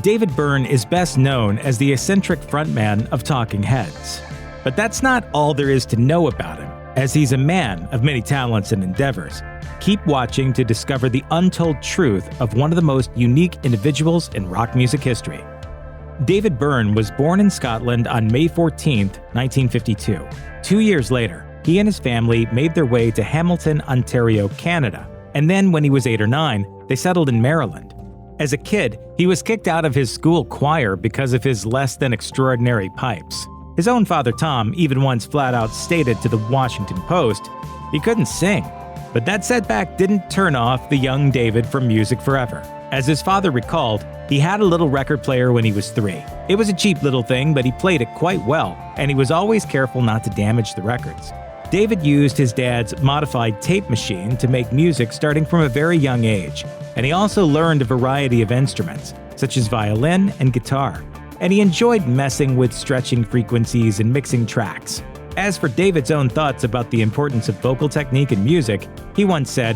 David Byrne is best known as the eccentric frontman of Talking Heads. But that's not all there is to know about him, as he's a man of many talents and endeavors. Keep watching to discover the untold truth of one of the most unique individuals in rock music history. David Byrne was born in Scotland on May 14, 1952. 2 years later, he and his family made their way to Hamilton, Ontario, Canada, and then when he was 8 or 9, they settled in Maryland. As a kid, he was kicked out of his school choir because of his less than extraordinary pipes. His own father Tom even once flat out stated to the Washington Post he couldn't sing. But that setback didn't turn off the young David from music forever. As his father recalled, he had a little record player when he was 3. It was a cheap little thing, but he played it quite well, and he was always careful not to damage the records. David used his dad's modified tape machine to make music starting from a very young age, and he also learned a variety of instruments, such as violin and guitar, and he enjoyed messing with stretching frequencies and mixing tracks. As for David's own thoughts about the importance of vocal technique in music, he once said,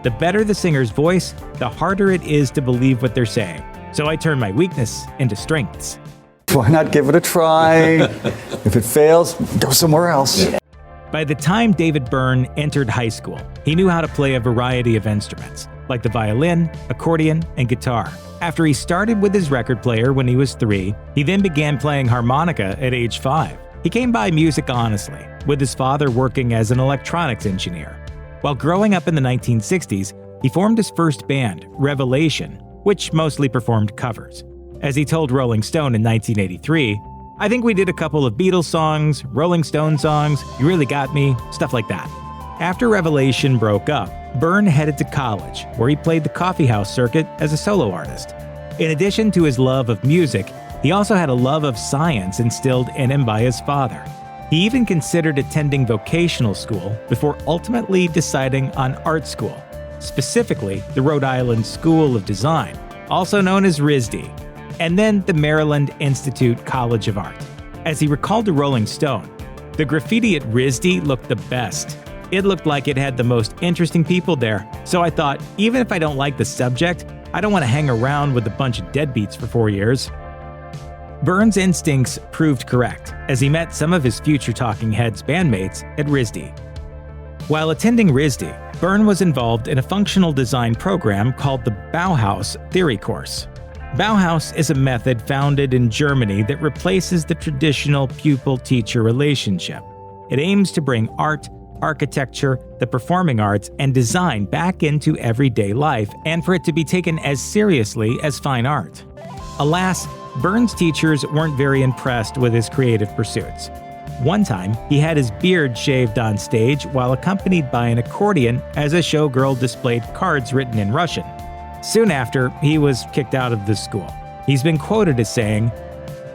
"The better the singer's voice, the harder it is to believe what they're saying. So I turn my weakness into strengths." Why not give it a try? If it fails, go somewhere else. By the time David Byrne entered high school, he knew how to play a variety of instruments, like the violin, accordion, and guitar. After he started with his record player when he was 3, he then began playing harmonica at age 5. He came by music honestly, with his father working as an electronics engineer. While growing up in the 1960s, he formed his first band, Revelation, which mostly performed covers. As he told Rolling Stone in 1983, "I think we did a couple of Beatles songs, Rolling Stone songs, You Really Got Me, stuff like that." After Revelation broke up, Byrne headed to college, where he played the coffeehouse circuit as a solo artist. In addition to his love of music, he also had a love of science instilled in him by his father. He even considered attending vocational school before ultimately deciding on art school, specifically the Rhode Island School of Design, also known as RISD, and then the Maryland Institute College of Art. As he recalled to Rolling Stone, "The graffiti at RISD looked the best. It looked like it had the most interesting people there, so I thought, even if I don't like the subject, I don't want to hang around with a bunch of deadbeats for 4 years." Byrne's instincts proved correct, as he met some of his future Talking Heads bandmates at RISD. While attending RISD, Byrne was involved in a functional design program called the Bauhaus Theory Course. Bauhaus is a method founded in Germany that replaces the traditional pupil-teacher relationship. It aims to bring art, architecture, the performing arts, and design back into everyday life, and for it to be taken as seriously as fine art. Alas, Byrne's teachers weren't very impressed with his creative pursuits. One time, he had his beard shaved on stage while accompanied by an accordion as a showgirl displayed cards written in Russian. Soon after, he was kicked out of the school. He's been quoted as saying,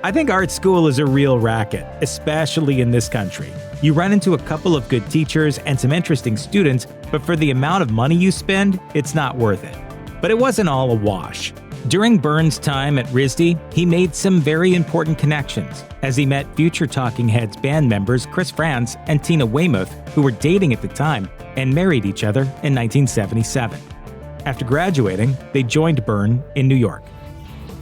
"I think art school is a real racket, especially in this country. You run into a couple of good teachers and some interesting students, but for the amount of money you spend, it's not worth it." But it wasn't all a wash. During Byrne's time at RISD, he made some very important connections, as he met future Talking Heads band members Chris Frantz and Tina Weymouth, who were dating at the time, and married each other in 1977. After graduating, they joined Byrne in New York.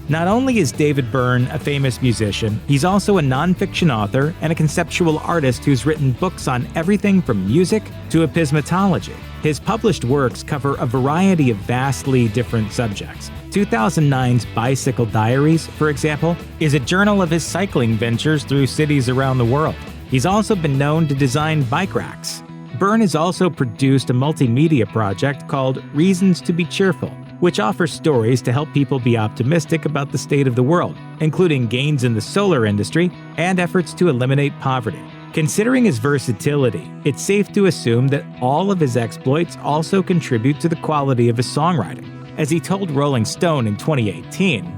Not only is David Byrne a famous musician, he's also a nonfiction author and a conceptual artist who's written books on everything from music to epistemology. His published works cover a variety of vastly different subjects. 2009's Bicycle Diaries, for example, is a journal of his cycling ventures through cities around the world. He's also been known to design bike racks. Byrne has also produced a multimedia project called Reasons to Be Cheerful, which offers stories to help people be optimistic about the state of the world, including gains in the solar industry and efforts to eliminate poverty. Considering his versatility, it's safe to assume that all of his exploits also contribute to the quality of his songwriting. As he told Rolling Stone in 2018,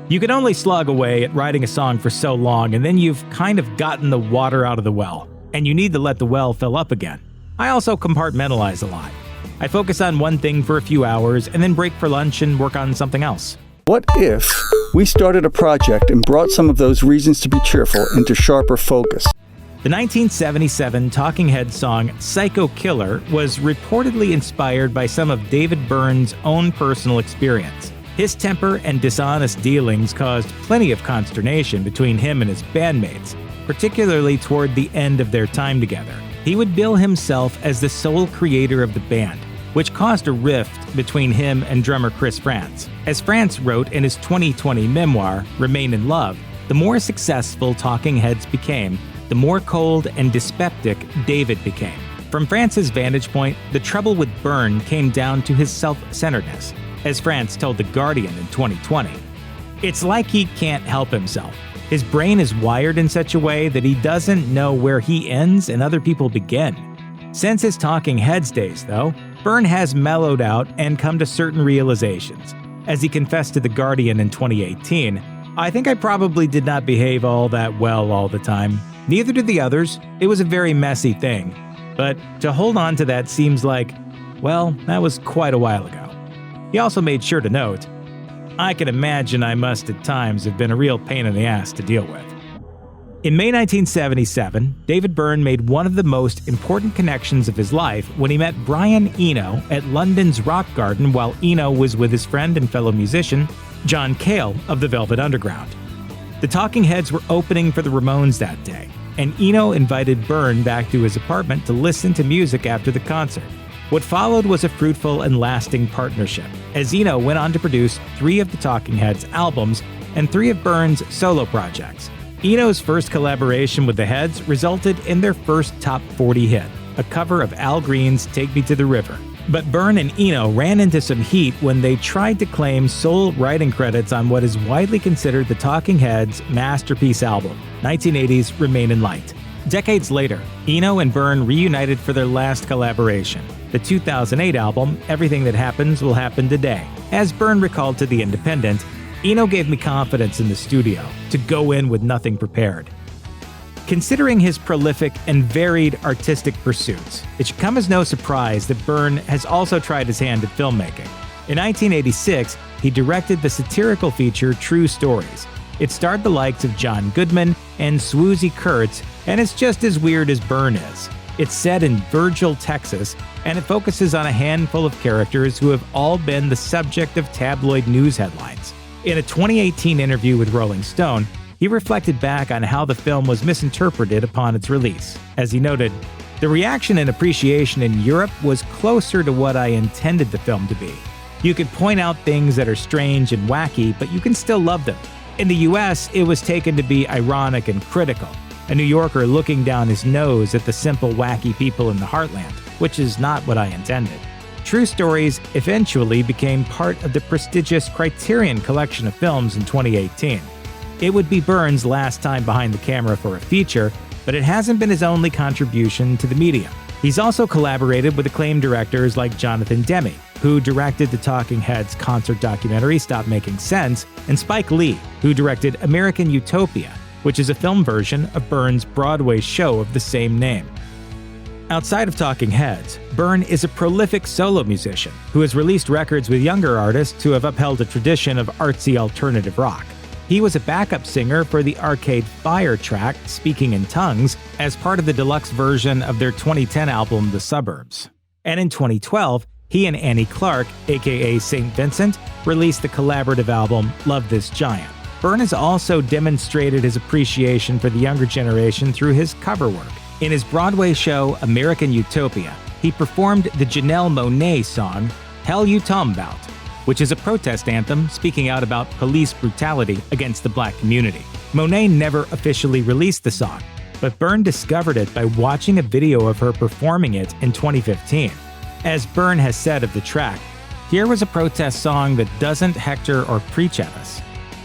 "You can only slog away at writing a song for so long, and then you've kind of gotten the water out of the well, and you need to let the well fill up again. I also compartmentalize a lot. I focus on one thing for a few hours and then break for lunch and work on something else." What if we started a project and brought some of those reasons to be cheerful into sharper focus? The 1977 Talking Heads song Psycho Killer was reportedly inspired by some of David Byrne's own personal experience. His temper and dishonest dealings caused plenty of consternation between him and his bandmates, particularly toward the end of their time together. He would bill himself as the sole creator of the band, which caused a rift between him and drummer Chris Frantz. As Frantz wrote in his 2020 memoir, Remain in Love, the more successful Talking Heads became, the more cold and dyspeptic David became. From Frantz's vantage point, the trouble with Byrne came down to his self-centeredness, as Frantz told The Guardian in 2020. It's like he can't help himself. His brain is wired in such a way that he doesn't know where he ends and other people begin. Since his Talking Heads days, though, Byrne has mellowed out and come to certain realizations. As he confessed to The Guardian in 2018, "I think I probably did not behave all that well all the time. Neither did the others. It was a very messy thing. But to hold on to that seems like, well, that was quite a while ago." He also made sure to note, "I can imagine I must at times have been a real pain in the ass to deal with." In May 1977, David Byrne made one of the most important connections of his life when he met Byrne and Eno at London's Rock Garden while Eno was with his friend and fellow musician, John Cale of the Velvet Underground. The Talking Heads were opening for the Ramones that day, and Eno invited Byrne back to his apartment to listen to music after the concert. What followed was a fruitful and lasting partnership, as Eno went on to produce 3 of the Talking Heads albums and 3 of Byrne's solo projects. Eno's first collaboration with the Heads resulted in their first top 40 hit, a cover of Al Green's Take Me to the River. But Byrne and Eno ran into some heat when they tried to claim sole writing credits on what is widely considered the Talking Heads' masterpiece album, 1980's Remain in Light. Decades later, Eno and Byrne reunited for their last collaboration, the 2008 album Everything That Happens Will Happen Today. As Byrne recalled to The Independent, "Eno gave me confidence in the studio to go in with nothing prepared." Considering his prolific and varied artistic pursuits, it should come as no surprise that Byrne has also tried his hand at filmmaking. In 1986, he directed the satirical feature True Stories. It starred the likes of John Goodman and Swoozie Kurtz, and it's just as weird as Byrne is. It's set in Virgil, Texas, and it focuses on a handful of characters who have all been the subject of tabloid news headlines. In a 2018 interview with Rolling Stone, he reflected back on how the film was misinterpreted upon its release. As he noted, "The reaction and appreciation in Europe was closer to what I intended the film to be. You could point out things that are strange and wacky, but you can still love them. In the US, it was taken to be ironic and critical, a New Yorker looking down his nose at the simple, wacky people in the heartland, which is not what I intended." True Stories eventually became part of the prestigious Criterion collection of films in 2018. It would be Byrne's last time behind the camera for a feature, but it hasn't been his only contribution to the medium. He's also collaborated with acclaimed directors like Jonathan Demme, who directed the Talking Heads concert documentary Stop Making Sense, and Spike Lee, who directed American Utopia, which is a film version of Byrne's Broadway show of the same name. Outside of Talking Heads, Byrne is a prolific solo musician who has released records with younger artists who have upheld a tradition of artsy alternative rock. He was a backup singer for the Arcade Fire track Speaking in Tongues as part of the deluxe version of their 2010 album The Suburbs. And in 2012, he and Annie Clark, aka St. Vincent, released the collaborative album Love This Giant. Byrne has also demonstrated his appreciation for the younger generation through his cover work. In his Broadway show American Utopia, he performed the Janelle Monáe song Hell You Tom Bout, which is a protest anthem speaking out about police brutality against the black community. Monáe never officially released the song, but Byrne discovered it by watching a video of her performing it in 2015. As Byrne has said of the track, "Here was a protest song that doesn't hector or preach at us.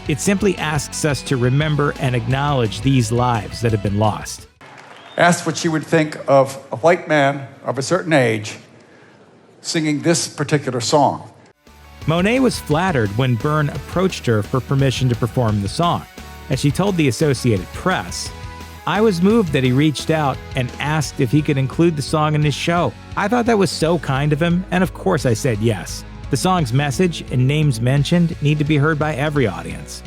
It simply asks us to remember and acknowledge these lives that have been lost." Asked what she would think of a white man of a certain age singing this particular song. Monáe was flattered when Byrne approached her for permission to perform the song. As she told the Associated Press, "I was moved that he reached out and asked if he could include the song in his show. I thought that was so kind of him, and of course I said yes. The song's message and names mentioned need to be heard by every audience."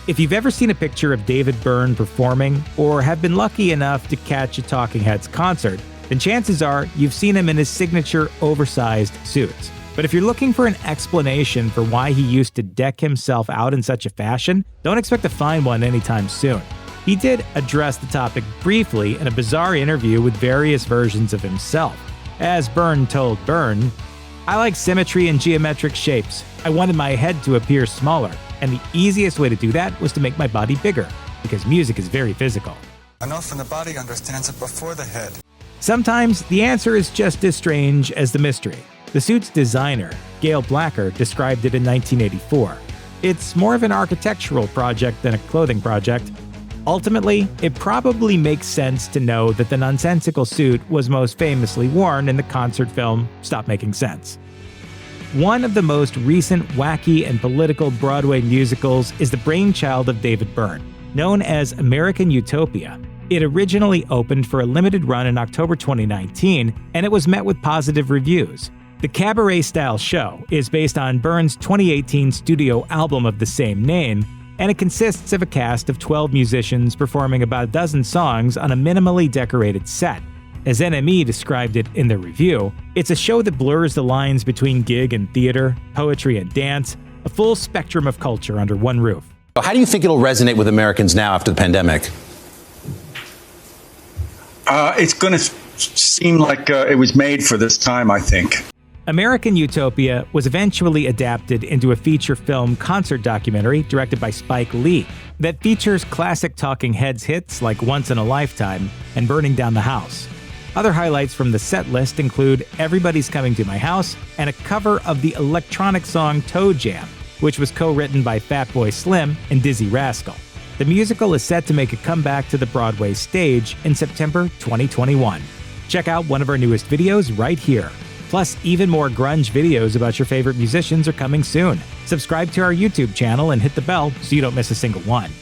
If you've ever seen a picture of David Byrne performing, or have been lucky enough to catch a Talking Heads concert, then chances are you've seen him in his signature oversized suits. But if you're looking for an explanation for why he used to deck himself out in such a fashion, don't expect to find one anytime soon. He did address the topic briefly in a bizarre interview with various versions of himself. As Byrne told Byrne, "I like symmetry and geometric shapes. I wanted my head to appear smaller, and the easiest way to do that was to make my body bigger, because music is very physical. And often the body understands it before the head." Sometimes the answer is just as strange as the mystery. The suit's designer, Gail Blacker, described it in 1984. It's more of an architectural project than a clothing project. Ultimately, it probably makes sense to know that the nonsensical suit was most famously worn in the concert film Stop Making Sense. One of the most recent wacky and political Broadway musicals is the brainchild of David Byrne, known as American Utopia. It originally opened for a limited run in October 2019, and it was met with positive reviews. The cabaret-style show is based on Byrne's 2018 studio album of the same name, and it consists of a cast of 12 musicians performing about a dozen songs on a minimally decorated set. As NME described it in their review, it's a show that blurs the lines between gig and theater, poetry and dance, a full spectrum of culture under one roof. How do you think it'll resonate with Americans now after the pandemic? It's going to seem like it was made for this time, I think. American Utopia was eventually adapted into a feature film concert documentary directed by Spike Lee that features classic Talking Heads hits like Once in a Lifetime and Burning Down the House. Other highlights from the set list include Everybody's Coming to My House and a cover of the electronic song Toe Jam, which was co-written by Fatboy Slim and Dizzy Rascal. The musical is set to make a comeback to the Broadway stage in September 2021. Check out one of our newest videos right here. Plus, even more grunge videos about your favorite musicians are coming soon. Subscribe to our YouTube channel and hit the bell so you don't miss a single one.